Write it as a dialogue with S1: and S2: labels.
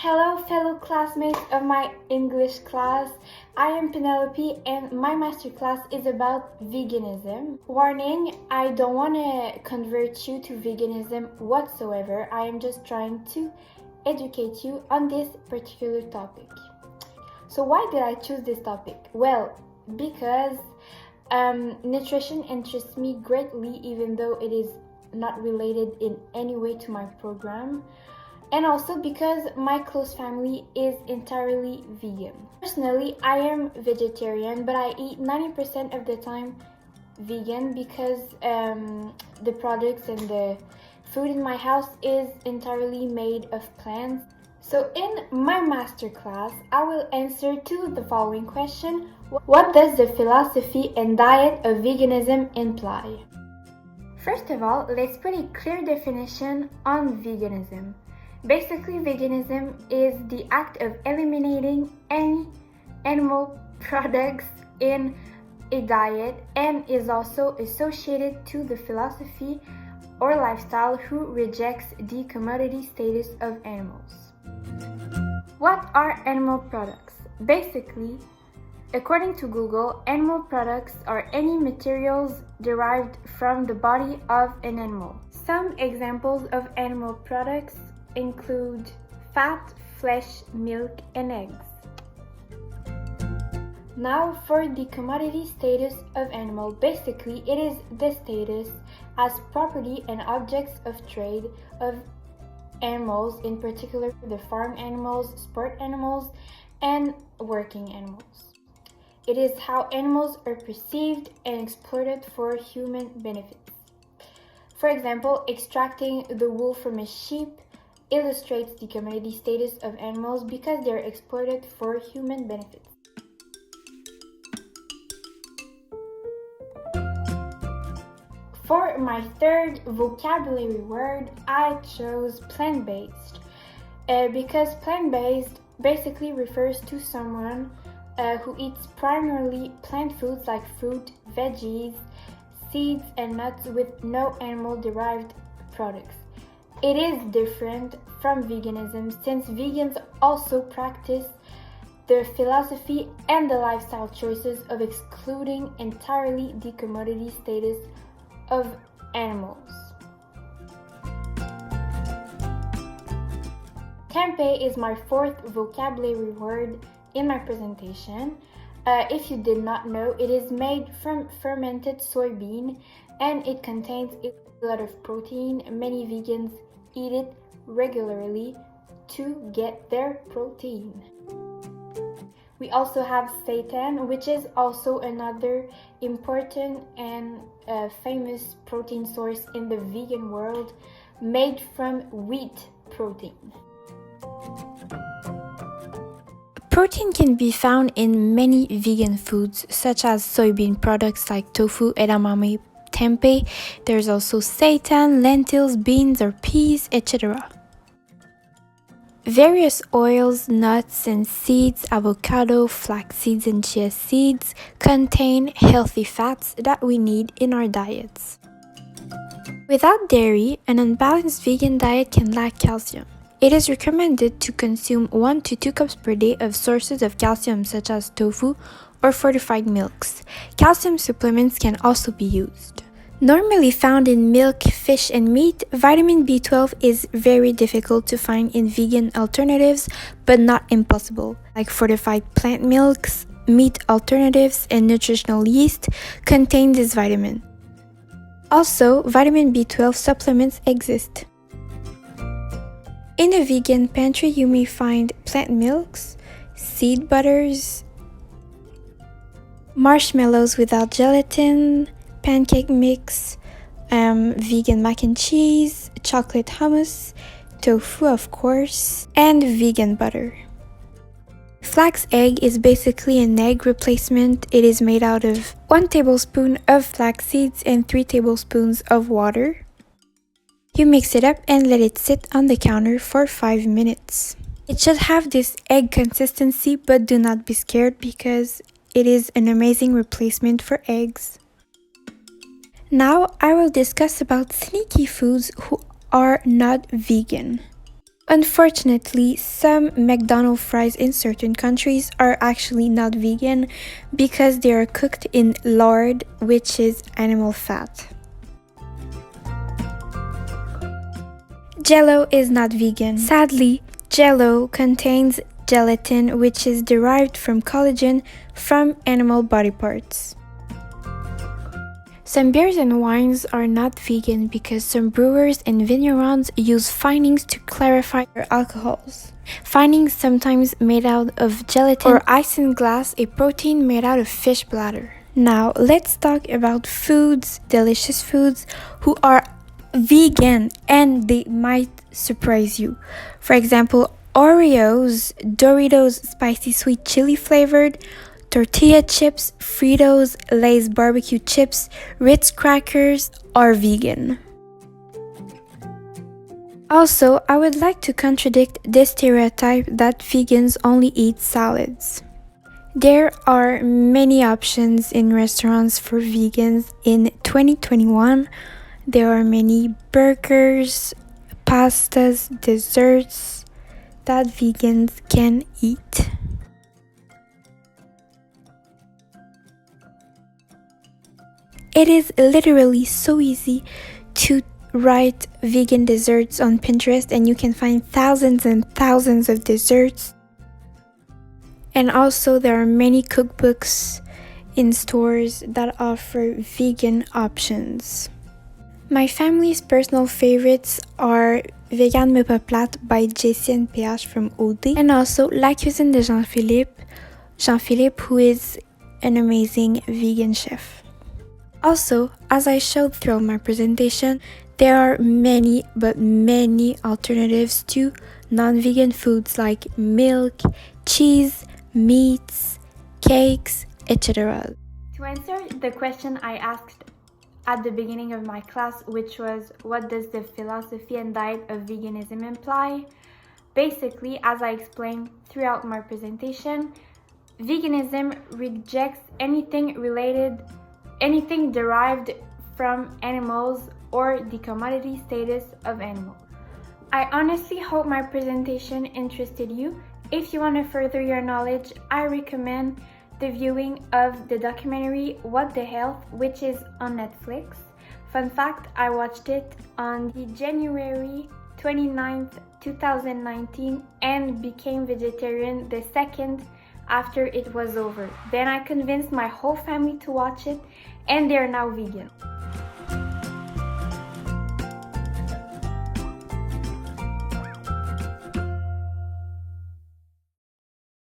S1: Hello, fellow classmates of my English class. I am Pénélope and my masterclass is about veganism. Warning, I don't want to convert you to veganism whatsoever. I am just trying to educate you on this particular topic. So why did I choose this topic? Well, because nutrition interests me greatly, even though it is not related in any way to my program. And also because my close family is entirely vegan. Personally, I am vegetarian, but I eat 90% of the time vegan because the products and the food in my house is entirely made of plants. So in my masterclass, I will answer to the following question. What does the philosophy and diet of veganism imply? First of all, let's put a clear definition on veganism. Basically, veganism is the act of eliminating any animal products in a diet and is also associated to the philosophy or lifestyle who rejects the commodity status of animals. What are animal products? Basically, according to Google, animal products are any materials derived from the body of an animal. Some examples of animal products include fat, flesh, milk, and eggs. Now for the commodity status of animal. Basically, it is the status as property and objects of trade of animals, in particular the farm animals, sport animals, and working animals. It is how animals are perceived and exploited for human benefits. For example, extracting the wool from a sheep illustrates the commodity status of animals because they are exploited for human benefits. For my third vocabulary word, I chose plant-based because plant-based basically refers to someone who eats primarily plant foods like fruit, veggies, seeds, and nuts with no animal-derived products. It is different from veganism since vegans also practice the philosophy and the lifestyle choices of excluding entirely the commodity status of animals. Tempeh is my fourth vocabulary word in my presentation. If you did not know, it is made from fermented soybean and it contains a lot of protein. Many vegans eat it regularly to get their protein. We also have seitan, which is also another important and famous protein source in the vegan world, made from wheat protein.
S2: Protein can be found in many vegan foods, such as soybean products like tofu, edamame, tempeh. There's also seitan, lentils, beans or peas, etc. Various oils, nuts and seeds, avocado, flax seeds and chia seeds contain healthy fats that we need in our diets. Without dairy, an unbalanced vegan diet can lack calcium. It is recommended to consume 1 to 2 cups per day of sources of calcium such as tofu or fortified milks. Calcium supplements can also be used. Normally found in milk, fish, and meat, vitamin B12 is very difficult to find in vegan alternatives, but not impossible. Like fortified plant milks, meat alternatives, and nutritional yeast contain this vitamin. Also, vitamin B12 supplements exist. In a vegan pantry, you may find plant milks, seed butters, marshmallows without gelatin, pancake mix, vegan mac and cheese, chocolate hummus, tofu of course, and vegan butter. Flax egg is basically an egg replacement. It is made out of 1 tablespoon of flax seeds and 3 tablespoons of water. You mix it up and let it sit on the counter for 5 minutes. It should have this egg consistency, but do not be scared because it is an amazing replacement for eggs. Now I will discuss about sneaky foods who are not vegan. Unfortunately, some McDonald's fries in certain countries are actually not vegan because they are cooked in lard, which is animal fat. Jell-O is not vegan. Sadly, Jell-O contains gelatin, which is derived from collagen from animal body parts. Some beers and wines are not vegan because some brewers and vignerons use finings to clarify their alcohols. Finings sometimes made out of gelatin or isinglass, a protein made out of fish bladder. Now, let's talk about foods, delicious foods, who are vegan and they might surprise you. For example, Oreos, Doritos spicy sweet chili flavored, tortilla chips, Fritos, Lay's barbecue chips, Ritz crackers are vegan. Also, I would like to contradict this stereotype that vegans only eat salads. There are many options in restaurants for vegans in 2021. There are many burgers, pastas, desserts that vegans can eat. It is literally so easy to write vegan desserts on Pinterest and you can find thousands and thousands of desserts. And also there are many cookbooks in stores that offer vegan options. My family's personal favorites are Vegan Me Pas Plate by Jessie and PH from OD and also La Cuisine de Jean-Philippe, who is an amazing vegan chef. Also, as I showed throughout my presentation, there are many alternatives to non-vegan foods like milk, cheese, meats, cakes, etc.
S1: To answer the question I asked at the beginning of my class, which was what does the philosophy and diet of veganism imply? Basically, as I explained throughout my presentation, veganism rejects anything derived from animals or the commodity status of animals. I honestly hope my presentation interested you. If you want to further your knowledge, I recommend the viewing of the documentary What the Health, which is on Netflix. Fun fact, I watched it on the January 29th, 2019 and became vegetarian the second after it was over. Then I convinced my whole family to watch it and they are now vegan.